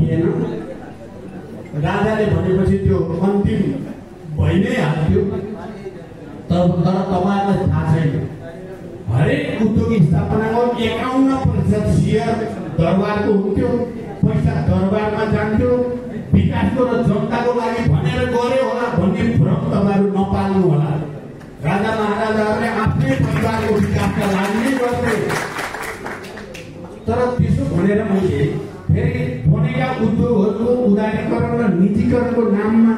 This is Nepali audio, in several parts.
थिएन। राजाले भनेपछि त्यो अन्तिम भइ नै हाल्थ्यो। तर तपाईँहरूलाई थाहा छैन, हरेक उद्योग स्थापनाको 51% सेयर दरबारको हुन्थ्यो। पैसा दरबारमा जान्थ्यो। विकासको र जनताको लागि भनेर गर्यो होला भन्ने भ्रम तपाईँहरू नपाल्नु होला। राजा महाराजाहरूले आफ्नै परिवारको विकासका लागि नै गर्थे। तर त्यसो भनेर मैले फेरि बनेका उद्योगहरूको उदारीकरण र निजीकरणको नाममा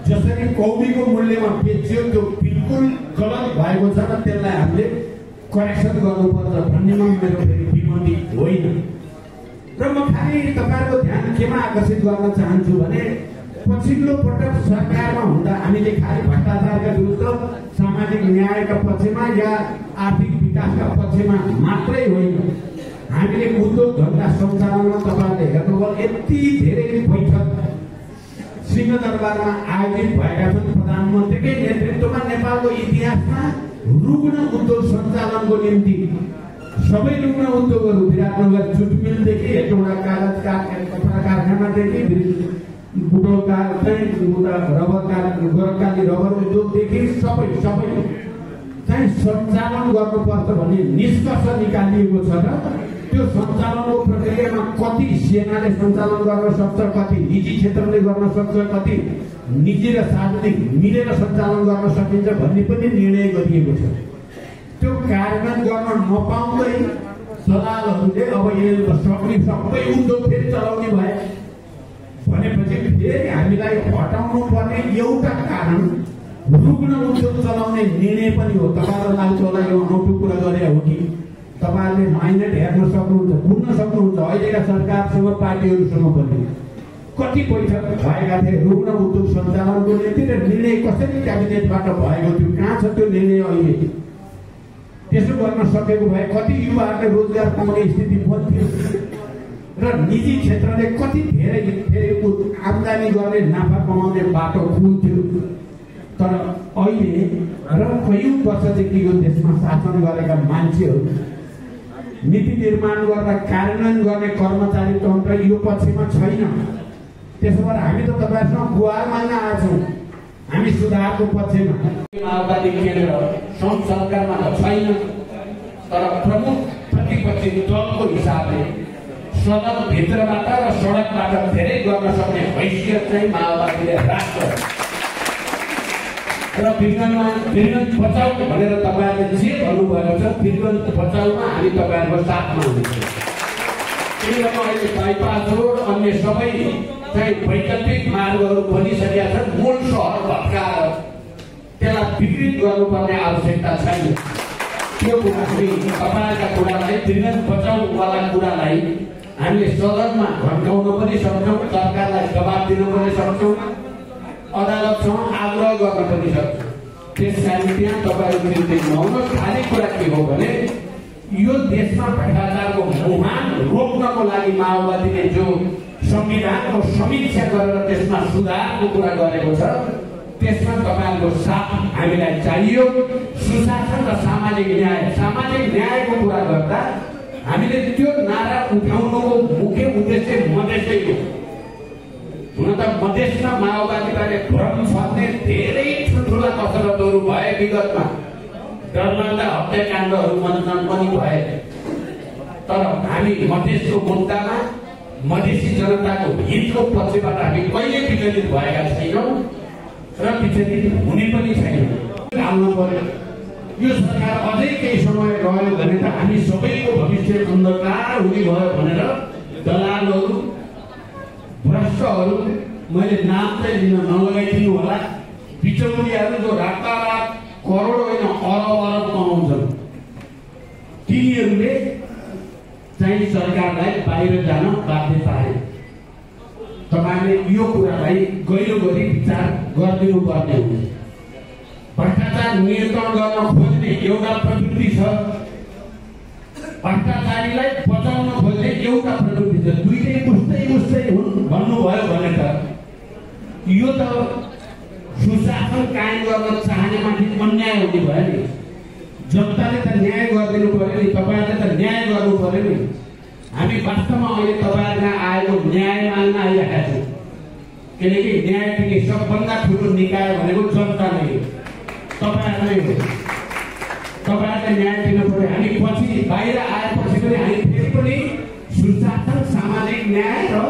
जसरी कौडीको मूल्यमा बेच्यो त्यो बिल्कुल गलत भएको छ र त्यसलाई हामीले करेक्सन गर्नुपर्छ भन्नेमा मेरो फेरि विमति होइन। र म खालि तपाईँहरूको ध्यान केमा आकर्षित गर्न चाहन्छु भने पछिल्लो पटक सरकारमा हुँदा हामीले खालि भ्रष्टाचारका विरुद्ध, सामाजिक न्यायका पक्षमा या आर्थिक विकासका पक्षमा मात्रै होइन, हामीले उद्योग धन्दा सञ्चालनमा तपाईँहरूले हेर्नुभयो यति धेरै बैठक सिंहदरबारमा आयोजित भएका छन्। प्रधानमन्त्रीकै नेतृत्वमा नेपालको इतिहासमा रुग्ण उद्योग सञ्चालनको निम्ति सबै रुग्ण उद्योगहरू विराटनगर जुट मिलदेखि एउटा कागज कपडा कारखानादेखि बुटोलका गोरखकाली रबर उद्योगदेखि सबै चाहिँ सञ्चालन गर्नुपर्छ भन्ने निष्कर्ष निकालिएको छ। र त्यो सञ्चालनको प्रक्रियामा कति सेनाले सञ्चालन गर्न सक्छ, कति निजी क्षेत्रले गर्न सक्छ, कति निजी र सार्वजनिक मिलेर सञ्चालन गर्न सकिन्छ भन्ने पनि निर्णय गरिएको छ। त्यो कार्यान्वयन गर्न नपाउँदै दलालहरूले अब यो सबै उद्योग फेरि चलाउने भए भनेपछि फेरि हामीलाई हटाउनु पर्ने एउटा कारण रुग्ण उद्योग चलाउने निर्णय पनि हो। तपाईँहरू लाग्छ होला यो अनौठो कुरा गरे हो कि तपाईँहरूले माइनेट हेर्न सक्नुहुन्छ, बुझ्न सक्नुहुन्छ। अहिलेका सरकारसँग पार्टीहरूसँग पनि कति बैठक भएका थिए रुग्ण उद्योग सञ्चालनको निम्ति र निर्णय कसरी क्याबिनेटबाट भएको थियो, कहाँ छ त्यो निर्णय अहिले? त्यसो गर्न सकेको भए कति युवाहरूले रोजगार पाउने स्थिति बन्थ्यो र निजी क्षेत्रले कति धेरै आम्दानी गर्ने, नाफा कमाउने बाटो खुल्थ्यो। तर अहिले र कयौं वर्षदेखि यो देशमा शासन गरेका मान्छेहरू नीति निर्माण गरेर कार्यान्वयन गर्ने कर्मचारी तन्त्र यो पक्षमा छैन। त्यसो भएर हामी त तपाईँहरूसँग गुहार माग्न आएछौँ, हामी सुधारको पक्षमा। माओवादी केन्द्र संघ सरकारमा त छैन, तर प्रमुख प्रतिपक्षी दलको हिसाबले सदनभित्रबाट र सडकबाट धेरै गर्न सक्ने हैसियत चाहिँ माओवादीले राख्छ। र वीरगञ्ज बचाउ भनेर तपाईँहरूले जे भन्नुभएको छ, वीरगञ्ज बचाउमा हामी तपाईँहरूको साथमा हुन्छौँ। किनभने अहिले बाइपास रोड अन्य सबै चाहिँ वैकल्पिक मार्गहरू बनिसकेका छन्। मूल सहर भत्काएर त्यसलाई विकृत गर्नुपर्ने आवश्यकता छैन। त्यो कुरा हामी तपाईँका कुरालाई, वीरगञ्ज बचाउवाला कुरालाई हामीले सदनमा घटाउन पनि सक्छौँ, सरकारलाई दबाब दिन पनि सक्छौँ, अदालतसँग आग्रह गर्न पनि सक्छौँ। त्यस कारण त्यहाँ तपाईँहरू चिन्तित नहुनुहोस्। खाली कुरा के हो भने यो देशमा भ्रष्टाचारको मुहान रोक्नको लागि माओवादीले जो संविधानको समीक्षा गरेर त्यसमा सुधारको कुरा गरेको छ, त्यसमा तपाईँहरूको साथ हामीलाई चाहियो। सुशासन र सामाजिक न्यायको कुरा गर्दा हामीले त्यो नारा उठाउनुको मुख्य उद्देश्य मधेसै हो। हुन त मधेसमा माओवादीबारे भ्रम छर्ने धेरै ठुल्ठुला कसरतहरू भए विगतमा, डरलाग्दा हत्याकाण्डहरू मनन पनि भए। तर हामी मधेसको मुद्दामा मधेसी जनताको हितको पक्षबाट हामी कहिले विचलित भएका छैनौँ र विचलित हुने पनि छैनौँ। हाल्नु पर्यो। यो सरकार अझै केही समय रह्यो भने त हामी सबैको भविष्य अन्धकार हुने भयो भनेर दलालहरू, भ्रष्टहरू, मैले नाम चाहिँ लिन नलगाइदिनु होला, बिचौलियाहरू जो रातारात करोड होइन अरब कमाउँछन्, तिनीहरूले चाहिँ सरकारलाई बाहिर जान बाध्य पारे। तपाईँले यो कुरालाई गहिरो गरी विचार गरिदिनु पर्ने हुन्छ। भ्रष्टाचार नियन्त्रण गर्न खोज्ने एउटा प्रवृत्ति छ, भ्रष्टाचारीलाई बचाउन खोज्ने एउटा प्रवृत्ति छ। दुईटै उस्तै हुन् भन्नुभयो भने त यो त सुशासन कायम गर्न चाहनेमाथि अन्याय हुने भयो नि। जनताले त न्याय गरिदिनु पर्यो नि, तपाईँहरूले त न्याय गर्नु पर्यो नि। हामी वास्तवमा अहिले तपाईहरुमा आएको न्याय माग्न आइरहेका छौँ। किनकि न्याय दिने सबभन्दा ठुलो निकाय भनेको जनता नै हो, तपाईहरु नै हो। तपाईहरुले न्याय दिनु पर्यो। हामी पछि बाहिर आएपछि पनि हामी फेरि पनि सुशासन, सामाजिक न्याय र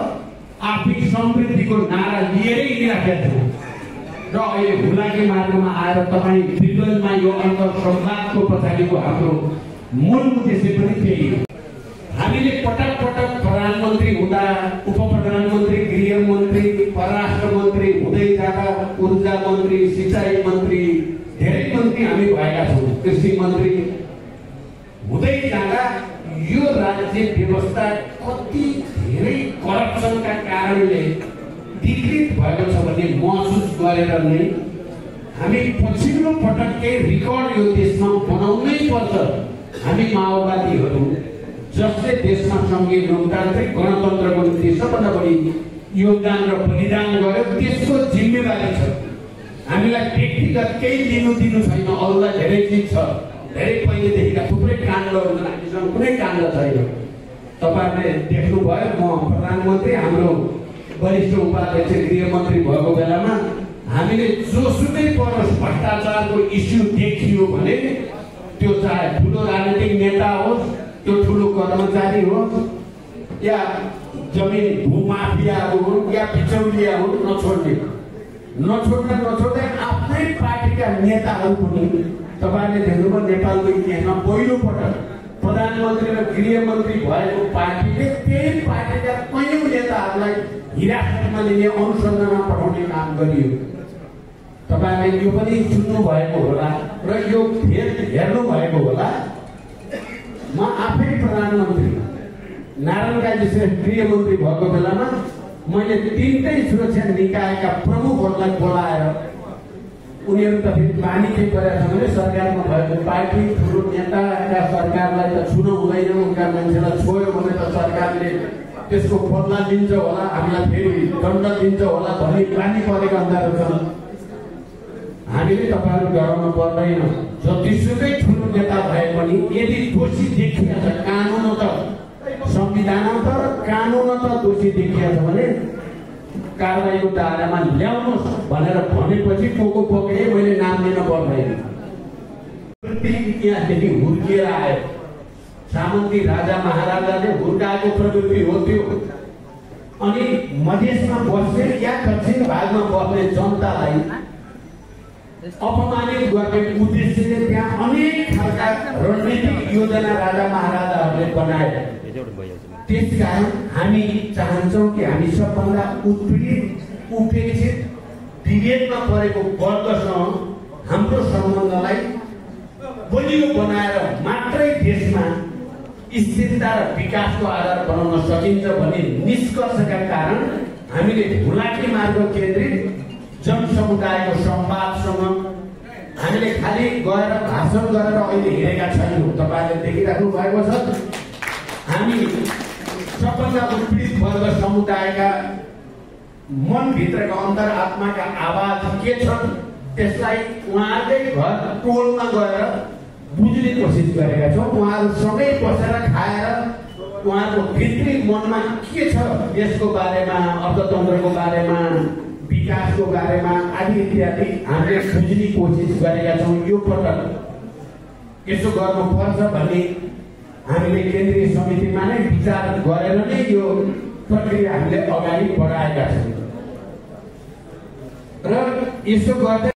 आर्थिक समृद्धिको नारा लिएरै हिँडिरहेका छौँ। र अहिले हुलाकी मार्गमा आएर तपाईँ त्रिगोलमा यो अन्तर्संवादको पछाडिको हाम्रो मूल उद्देश्य पनि त्यही हो। हामीले पटक पटक प्रधानमन्त्री हुँदा, उप प्रधानमन्त्री, गृहमन्त्री, परराष्ट्र मन्त्री हुँदै जाँदा, ऊर्जा मन्त्री, सिंचाई मन्त्री, धेरै मन्त्री हामी भएका छौँ, कृषि मन्त्री हुँदै जाँदा यो राज्य व्यवस्था कति धेरै करप्सनका कारणले विकृत भएको छ भन्ने महसुस गरेर नै हामी पछिल्लो पटककै रिकर्ड यो देशमा बनाउनै पर्छ। हामी माओवादीहरू जसले देशमा संघीय लोकतान्त्रिक गणतन्त्रको निम्ति सबभन्दा बढी योगदान र बलिदान गर्यो, त्यसको जिम्मेवारी छ। हामीलाई व्यक्तिगत केही दिनु छैन, अरूलाई धेरै चिज छ, धेरै पहिलेदेखिका थुप्रै काण्डहरू छन्, हामीसँग कुनै काण्ड छैन। तपाईहरुले देख्नुभयो, म प्रधानमन्त्री, हाम्रो वरिष्ठ उपाध्यक्ष गृहमन्त्री भएको बेलामा हामीले जोसुकै परोस् भ्रष्टाचारको इस्यु देखियो भने त्यो चाहे ठुलो राजनीतिक नेता होस्, त्यो ठुलो कर्मचारी होस्, या जमिन भूमाफियाहरू हुन् या बिचौलिया हुन्, नछोड्दै आफ्नै पार्टीका नेताहरू पनि तपाईहरुले देख्नुभयो नेपालको इतिहासमा पहिलो पटक प्रधानमन्त्री र गृहमन्त्री भएको पार्टीले त्यही पार्टीका कयौं नेताहरूलाई हिरासतमा लिने, अनुसन्धानमा पठाउने काम गरियो। तपाईहरुले यो पनि सुन्नु भएको होला र यो हेर्नु भएको होला। म आफै प्रधानमन्त्री नारायण काजी श्रेष्ठ गृहमन्त्री भएको बेलामा मैले तीनटै सुरक्षा निकायका प्रमुखहरूलाई बोलाएर उनीहरू त फेरि बानी के गरेका छन् भने सरकारमा भएको पार्टी ठुलो नेताका सरकारलाई त छुन हुँदैन, उनका मान्छेलाई छोयो भने त सरकारले त्यसको बदला दिन्छ होला, हामीलाई फेरि दण्ड दिन्छ होला भन्ने बानी परेका हुँदाहरू छन्। हामीले तपाईहरु डराउनु पर्दैन। जतिसुकै ठुलो नेता भए पनि यदि दोषी देखिया छ, कानुन त संविधान त कानुन त दोषी देखिया छ भने कारबाहीको दायरामा ल्याउनुहोस् भनेर भनेपछि को पक्रिए मैले नाम लिन पर्दैन। इतिहासदेखि हुर्किएर आयो, सामन्ती राजा महाराजाले हुर्काएको प्रवृत्ति हो त्यो। अनि मधेसमा बस्ने या दक्षिण भागमा बस्ने जनतालाई अपमानित गर्ने उद्देश्यले त्यहाँ अनेक खालका रणनीतिक योजना राजा महाराजाहरूले बनाए। त्यसकारण हामी चाहन्छौँ कि हामी सबभन्दा उत्पीडित, उपेक्षित, विभेदमा परेको वर्गसँग हाम्रो सम्बन्धलाई बलियो बनाएर मात्रै देशमा स्थिरता र विकासको आधार बनाउन सकिन्छ भन्ने निष्कर्षका कारण हामीले हुलाकी मार्ग केन्द्रित जनसमुदायको संवादसँग हामीले खालि गएर भाषण गरेर अहिले हिँडेका छैनौँ। तपाईहरुले देखिराख्नु भएको छ, हामी सबभन्दा उत्पीडित वर्ग समुदायका मनभित्रका अन्तरात्माका आवाज के छन् त्यसलाई उहाँकै घर टोलमा गएर बुझ्ने कोसिस गरेका छौँ। उहाँहरूसँगै बसेर खाएर उहाँको भित्री मनमा के छ देशको बारेमा, अर्थतन्त्रको बारेमा, विकासको बारेमा आदि इत्यादि हामीले बुझ्ने कोसिस गरेका छौँ। यो पटक यसो गर्नुपर्छ भन्ने हामीले केन्द्रीय समितिमा नै विचार गरेर नै यो प्रक्रिया हामीले अगाडि बढाएका छौँ र यसो गर्दै